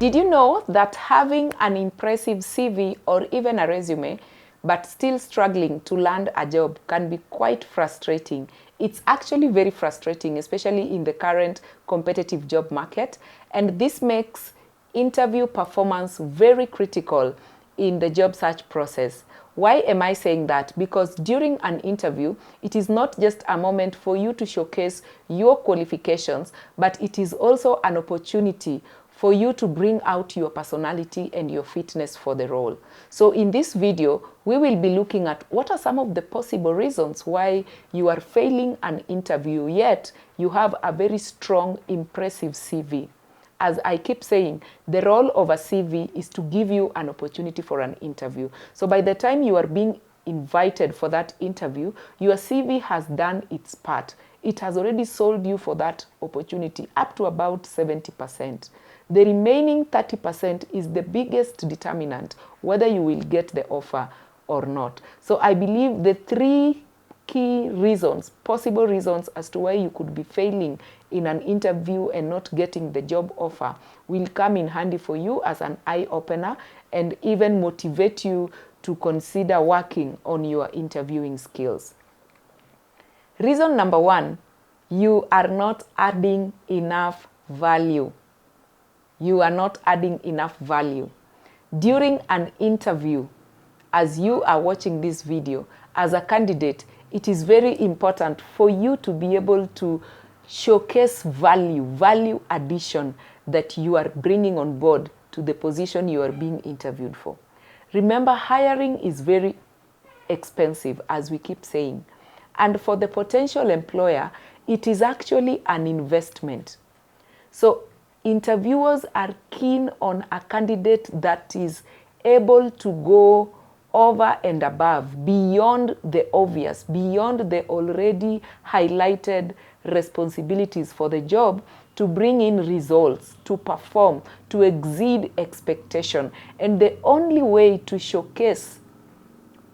Did you know that having an impressive CV or even a resume but still struggling to land a job can be quite frustrating? It's actually very frustrating, especially in the current competitive job market. And this makes interview performance very critical in the job search process. Why am I saying that? Because during an interview, it is not just a moment for you to showcase your qualifications, but it is also an opportunity for you to bring out your personality and your fitness for the role. So in this video, we will be looking at what are some of the possible reasons why you are failing an interview, yet you have a very strong, impressive CV. As I keep saying, the role of a CV is to give you an opportunity for an interview. So by the time you are being invited for that interview, your CV has done its part. It has already sold you for that opportunity up to about 70%. The remaining 30% is the biggest determinant whether you will get the offer or not. So I believe the three key reasons, possible reasons as to why you could be failing in an interview and not getting the job offer will come in handy for you as an eye-opener and even motivate you to consider working on your interviewing skills. Reason number one, you are not adding enough value. You are not adding enough value. During an interview, as you are watching this video, as a candidate, it is very important for you to be able to showcase value addition that you are bringing on board to the position you are being interviewed for. Remember, hiring is very expensive, as we keep saying. And for the potential employer, it is actually an investment. So interviewers are keen on a candidate that is able to go over and above, beyond the obvious, beyond the already highlighted responsibilities for the job, to bring in results, to perform, to exceed expectation. And the only way to showcase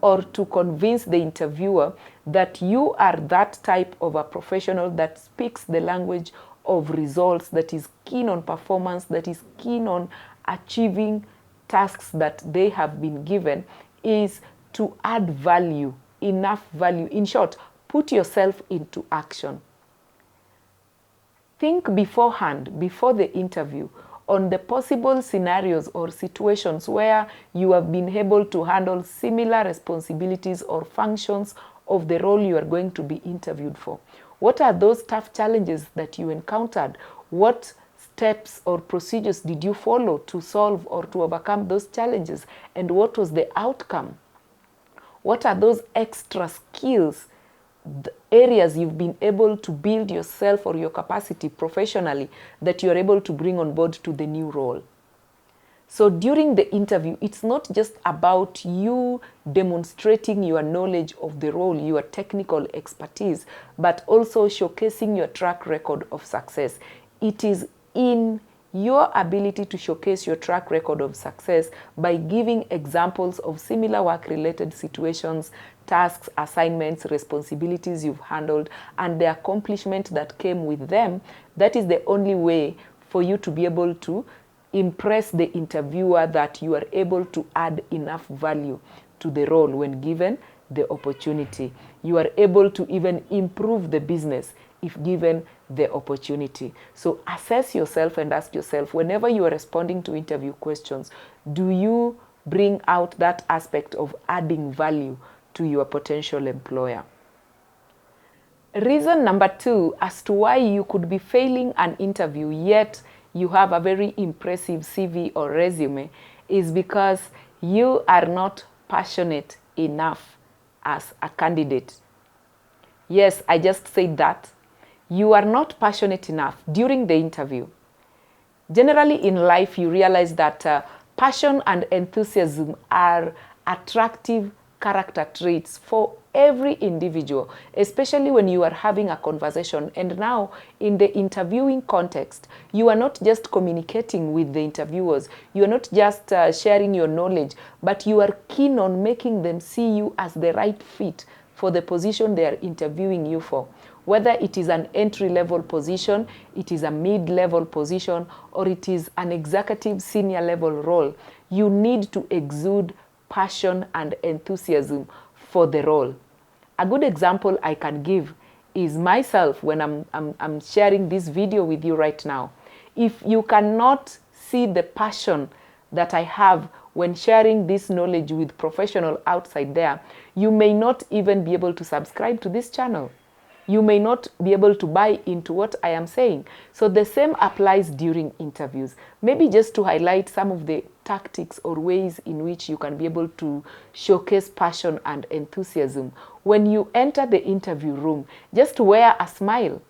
or to convince the interviewer that you are that type of a professional that speaks the language of results, that is keen on performance, that is keen on achieving tasks that they have been given, is to add value, enough value. In short, put yourself into action. Think beforehand, before the interview, on the possible scenarios or situations where you have been able to handle similar responsibilities or functions of the role you are going to be interviewed for. What are those tough challenges that you encountered? What steps or procedures did you follow to solve or to overcome those challenges? And what was the outcome? What are those extra skills, the areas you've been able to build yourself or your capacity professionally that you're able to bring on board to the new role? So during the interview, it's not just about you demonstrating your knowledge of the role, your technical expertise, but also showcasing your track record of success. It is in your ability to showcase your track record of success by giving examples of similar work-related situations, tasks, assignments, responsibilities you've handled, and the accomplishment that came with them. That is the only way for you to be able to impress the interviewer that you are able to add enough value to the role when given the opportunity. You are able to even improve the business if given the opportunity. So assess yourself and ask yourself, whenever you are responding to interview questions, do you bring out that aspect of adding value to your potential employer? Reason number two as to why you could be failing an interview yet you have a very impressive CV or resume is because you are not passionate enough as a candidate. Yes, I just said that. You are not passionate enough during the interview. Generally in life, you realize that passion and enthusiasm are attractive character traits for every individual, especially when you are having a conversation. And now in the interviewing context, you are not just communicating with the interviewers, you are not just sharing your knowledge, but you are keen on making them see you as the right fit for the position they are interviewing you for. Whether it is an entry-level position, it is a mid-level position, or it is an executive senior level role, you need to exude passion and enthusiasm for the role. A good example I can give is myself when I'm sharing this video with you right now. If you cannot see the passion that I have when sharing this knowledge with professionals outside there, you may not even be able to subscribe to this channel. You may not be able to buy into what I am saying. So the same applies during interviews. Maybe just to highlight some of the tactics or ways in which you can be able to showcase passion and enthusiasm. When you enter the interview room, just wear a smile.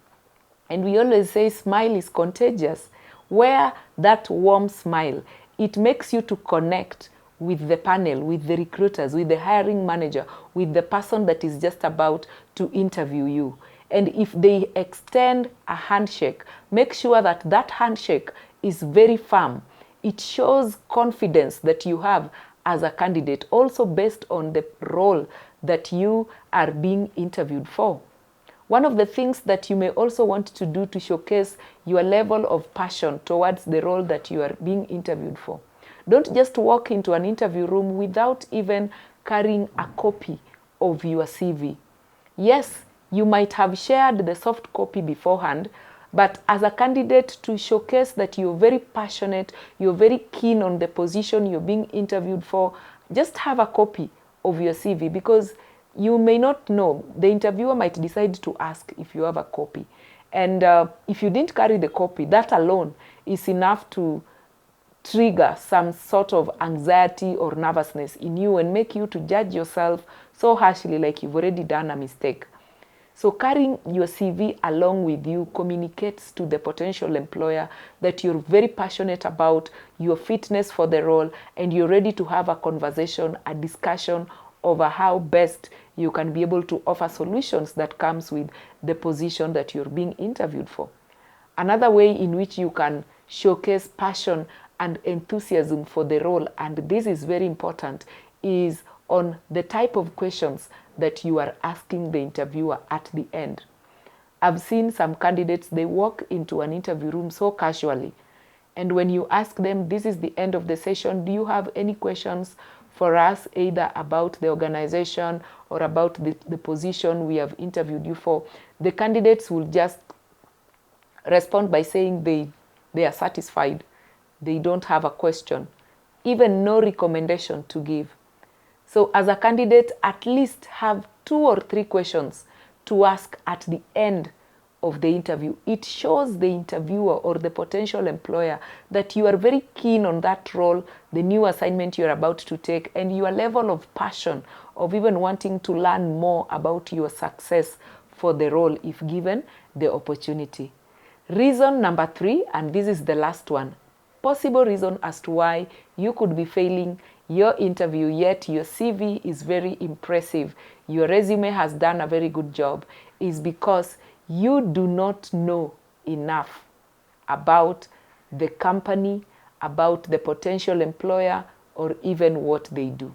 And we always say smile is contagious. Wear that warm smile. It makes you to connect with the panel, with the recruiters, with the hiring manager, with the person that is just about to interview you. And if they extend a handshake, make sure that that handshake is very firm. It shows confidence that you have as a candidate, also based on the role that you are being interviewed for. One of the things that you may also want to do to showcase your level of passion towards the role that you are being interviewed for. Don't just walk into an interview room without even carrying a copy of your CV. Yes, you might have shared the soft copy beforehand, but as a candidate, to showcase that you're very passionate, you're very keen on the position you're being interviewed for, just have a copy of your CV, because you may not know. The interviewer might decide to ask if you have a copy. And if you didn't carry the copy, that alone is enough to trigger some sort of anxiety or nervousness in you and make you to judge yourself so harshly, like you've already done a mistake. So carrying your CV along with you communicates to the potential employer that you're very passionate about your fitness for the role, and you're ready to have a conversation, a discussion over how best you can be able to offer solutions that comes with the position that you're being interviewed for. Another way in which you can showcase passion and enthusiasm for the role, and this is very important, is on the type of questions that you are asking the interviewer at the end. I've seen some candidates, they walk into an interview room so casually, and when you ask them, this is the end of the session, do you have any questions for us, either about the organization or about the position we have interviewed you for? The candidates will just respond by saying they are satisfied. They don't have a question, even no recommendation to give. So as a candidate, at least have 2 or 3 questions to ask at the end of the interview. It shows the interviewer or the potential employer that you are very keen on that role, the new assignment you're about to take, and your level of passion of even wanting to learn more about your success for the role if given the opportunity. Reason number 3, and this is the last one, possible reason as to why you could be failing your interview, yet your CV is very impressive, your resume has done a very good job, is because you do not know enough about the company, about the potential employer, or even what they do.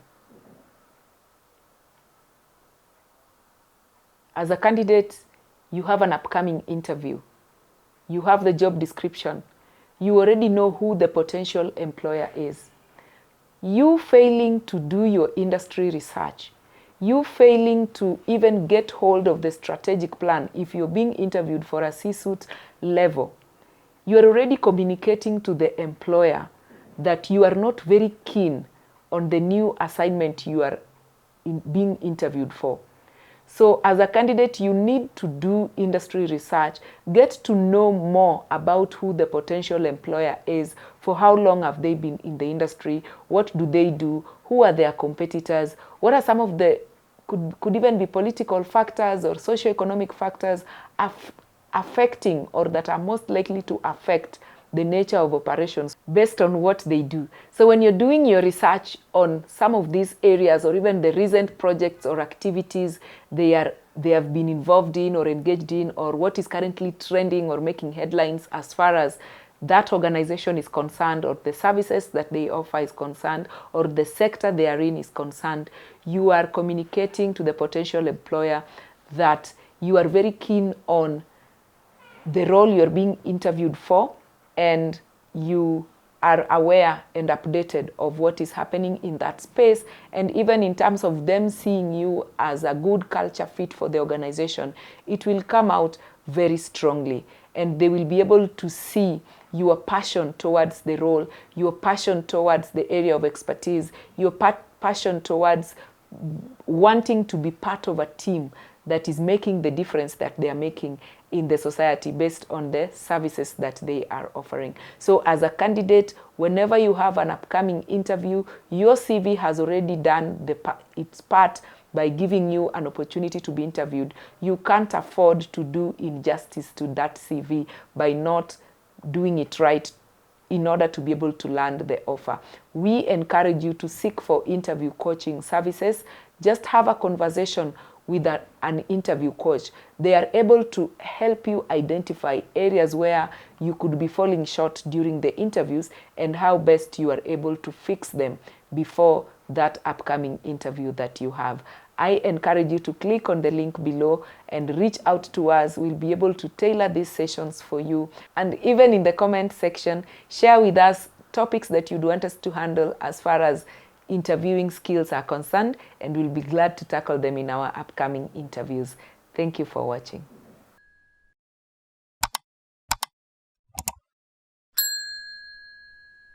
As a candidate, you have an upcoming interview. You have the job description. You already know who the potential employer is. You failing to do your industry research, you failing to even get hold of the strategic plan if you're being interviewed for a C-suite level, you're already communicating to the employer that you are not very keen on the new assignment you are being interviewed for. So as a candidate, you need to do industry research, get to know more about who the potential employer is, for how long have they been in the industry, what do they do, who are their competitors, what are some of the, could even be political factors or socioeconomic factors affecting or that are most likely to affect the nature of operations based on what they do. So when you're doing your research on some of these areas, or even the recent projects or activities they have been involved in or engaged in, or what is currently trending or making headlines as far as that organization is concerned, or the services that they offer is concerned, or the sector they are in is concerned, you are communicating to the potential employer that you are very keen on the role you're being interviewed for, and you are aware and updated of what is happening in that space, and even in terms of them seeing you as a good culture fit for the organization, it will come out very strongly, and they will be able to see your passion towards the role, your passion towards the area of expertise, your passion towards wanting to be part of a team that is making the difference that they are making in the society based on the services that they are offering. So as a candidate, whenever you have an upcoming interview, your CV has already done its part by giving you an opportunity to be interviewed. You can't afford to do injustice to that CV by not doing it right in order to be able to land the offer. We encourage you to seek for interview coaching services. Just have a conversation with an interview coach. They are able to help you identify areas where you could be falling short during the interviews and how best you are able to fix them before that upcoming interview that you have. I encourage you to click on the link below and reach out to us. We'll be able to tailor these sessions for you. And even in the comment section, share with us topics that you'd want us to handle as far as interviewing skills are concerned, and we'll be glad to tackle them in our upcoming interviews. Thank you for watching.